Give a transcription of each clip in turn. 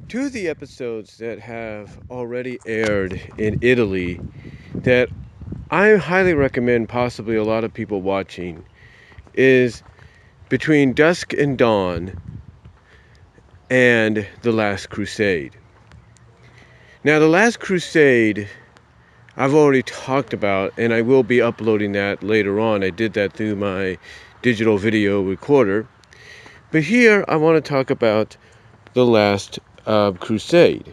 Two of the episodes that have already aired in Italy that I highly recommend possibly a lot of people watching is Between Dusk and Dawn and The Last Crusade. Now, The Last Crusade I've already talked about, and I will be uploading that later on. I did that through my digital video recorder. But here I want to talk about The Last Crusade.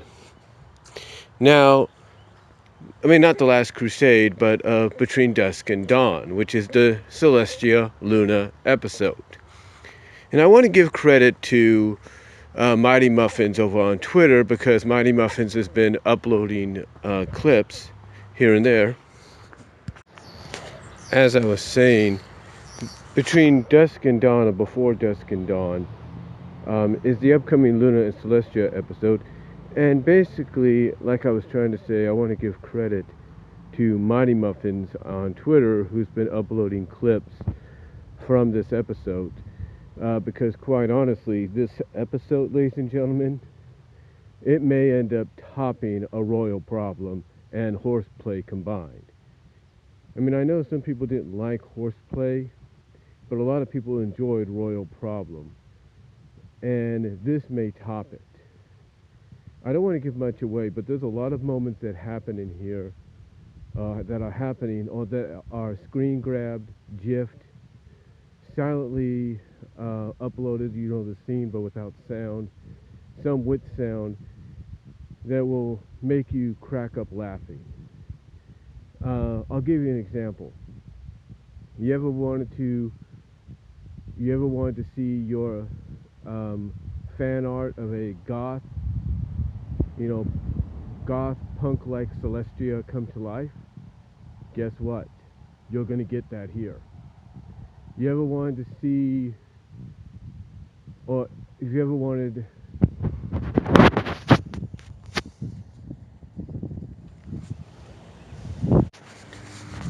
Now, not The Last Crusade, but Between Dusk and Dawn, which is the Celestia Luna episode. And I want to give credit to Mighty Muffins over on Twitter, because Mighty Muffins has been uploading clips here and there. As I was saying, Between Dusk and Dawn, or Before Dusk and Dawn, is the upcoming Luna and Celestia episode. And basically, like I was trying to say, I want to give credit to Mighty Muffins on Twitter, who's been uploading clips from this episode. Because quite honestly, this episode, ladies and gentlemen, it may end up topping A Royal Problem and Horseplay combined. I know some people didn't like Horseplay, but a lot of people enjoyed Royal Problem. And this may top it. I don't want to give much away, but there's a lot of moments that happen in here that are happening, or that are screen grabbed, gifed, silently uploaded, the scene, but without sound, some with sound, that will make you crack up laughing. I'll give you an example. You ever wanted to see your fan art of a goth punk like Celestia come to life? Guess what? You're gonna get that here. You ever wanted to see, or if you ever wanted,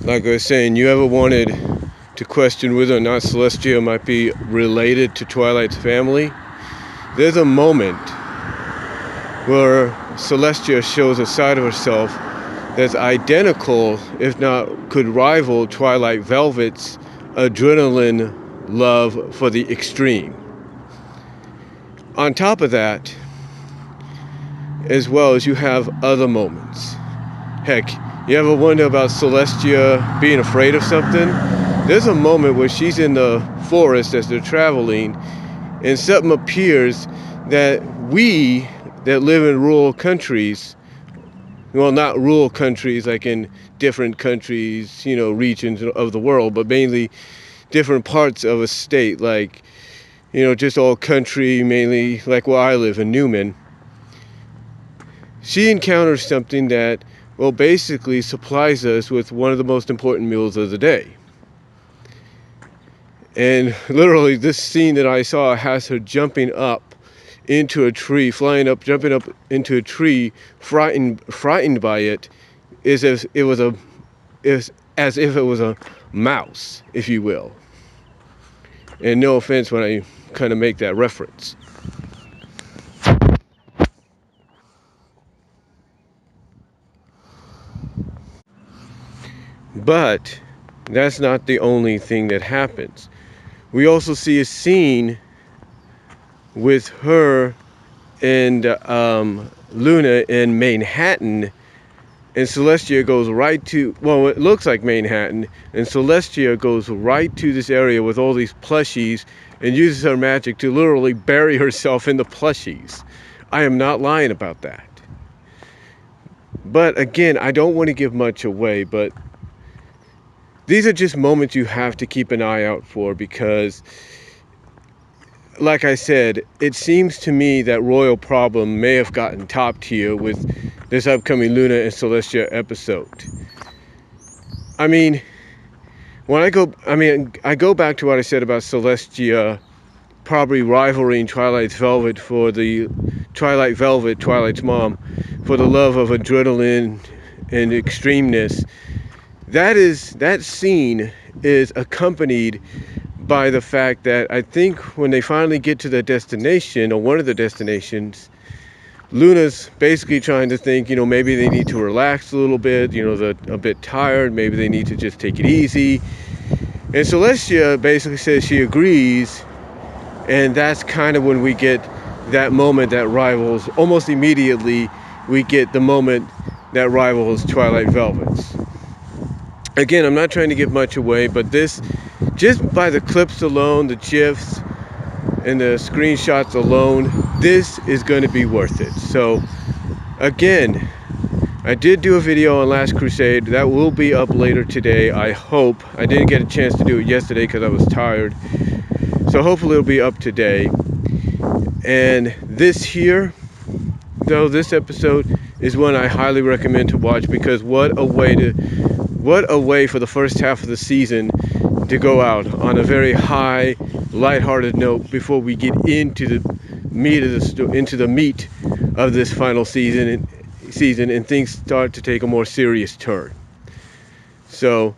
like I was saying, you ever wanted to question whether or not Celestia might be related to Twilight's family? There's a moment where Celestia shows a side of herself that's identical, if not could rival, Twilight Velvet's adrenaline love for the extreme. On top of that, as well as, you have other moments. Heck, you ever wonder about Celestia being afraid of something? There's a moment where she's in the forest as they're traveling, and something appears that we that live in rural countries, well, not rural countries like in different countries, regions of the world, but mainly different parts of a state, like, just all country, mainly like where I live in Newman. She encounters something that, well, basically supplies us with one of the most important meals of the day. And literally, this scene that I saw has her jumping up into a tree, jumping up into a tree, frightened by it, as if it was a mouse, if you will. And no offense when I kind of make that reference. But that's not the only thing that happens. We also see a scene with her and Luna in Manhattan, and Celestia goes right to, well, it looks like Manhattan, and Celestia goes right to this area with all these plushies and uses her magic to literally bury herself in the plushies. I am not lying about that. But again, I don't want to give much away, but these are just moments you have to keep an eye out for, because, like I said, it seems to me that Royal Problem may have gotten top tier with this upcoming Luna and Celestia episode. I go back to what I said about Celestia probably rivaling Twilight's Velvet for the Twilight's mom, for the love of adrenaline and extremeness. That scene is accompanied by the fact that I think when they finally get to the destination, or one of the destinations, Luna's basically trying to think, maybe they need to relax a little bit, they're a bit tired, maybe they need to just take it easy. And Celestia basically says she agrees, and that's kind of when we get that moment that rivals, almost immediately, we get the moment that rivals Twilight Velvet's. Again, I'm not trying to give much away, but this, just by the clips alone, the GIFs, and the screenshots alone, this is going to be worth it. So again, I did do a video on Last Crusade that will be up later today, I hope. I didn't get a chance to do it yesterday because I was tired, so hopefully it'll be up today. And this here, though, this episode is one I highly recommend to watch, because what a way for the first half of the season to go out on a very high, lighthearted note before we get into the meat of this final season and things start to take a more serious turn. So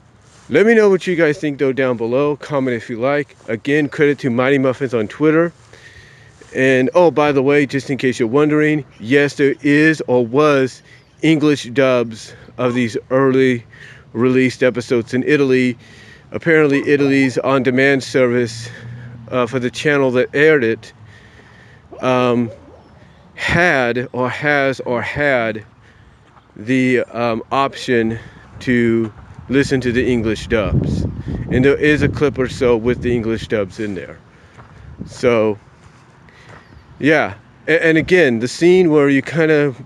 let me know what you guys think, though, down below. Comment if you like. Again, credit to Mighty Muffins on Twitter. And oh, by the way, just in case you're wondering, yes, there is or was English dubs of these early released episodes in Italy. Apparently Italy's on-demand service for the channel that aired it had the option to listen to the English dubs, and there is a clip or so with the English dubs in there. So yeah, and again, the scene where you kind of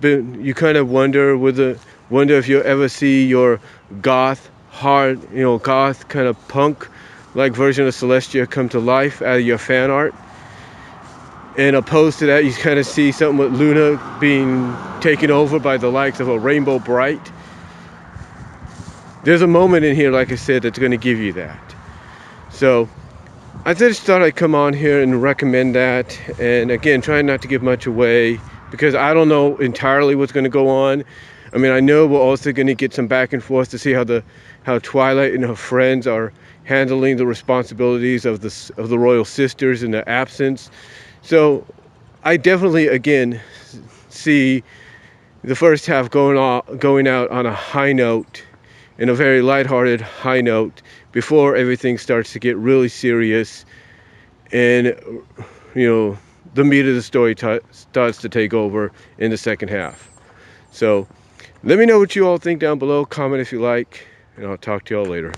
wonder if you'll ever see your goth kind of punk like version of Celestia come to life out of your fan art. And opposed to that, you kind of see something with Luna being taken over by the likes of a Rainbow Bright. There's a moment in here, like I said, that's going to give you that. So I just thought I'd come on here and recommend that. And again, trying not to give much away, because I don't know entirely what's going to go on. I mean, I know we're also going to get some back and forth to see how Twilight and her friends are handling the responsibilities of the royal sisters in their absence. So I definitely, again, see the first half going out on a high note, in a very lighthearted high note, before everything starts to get really serious and the meat of the story starts to take over in the second half. So let me know what you all think down below. Comment if you like, and I'll talk to you all later.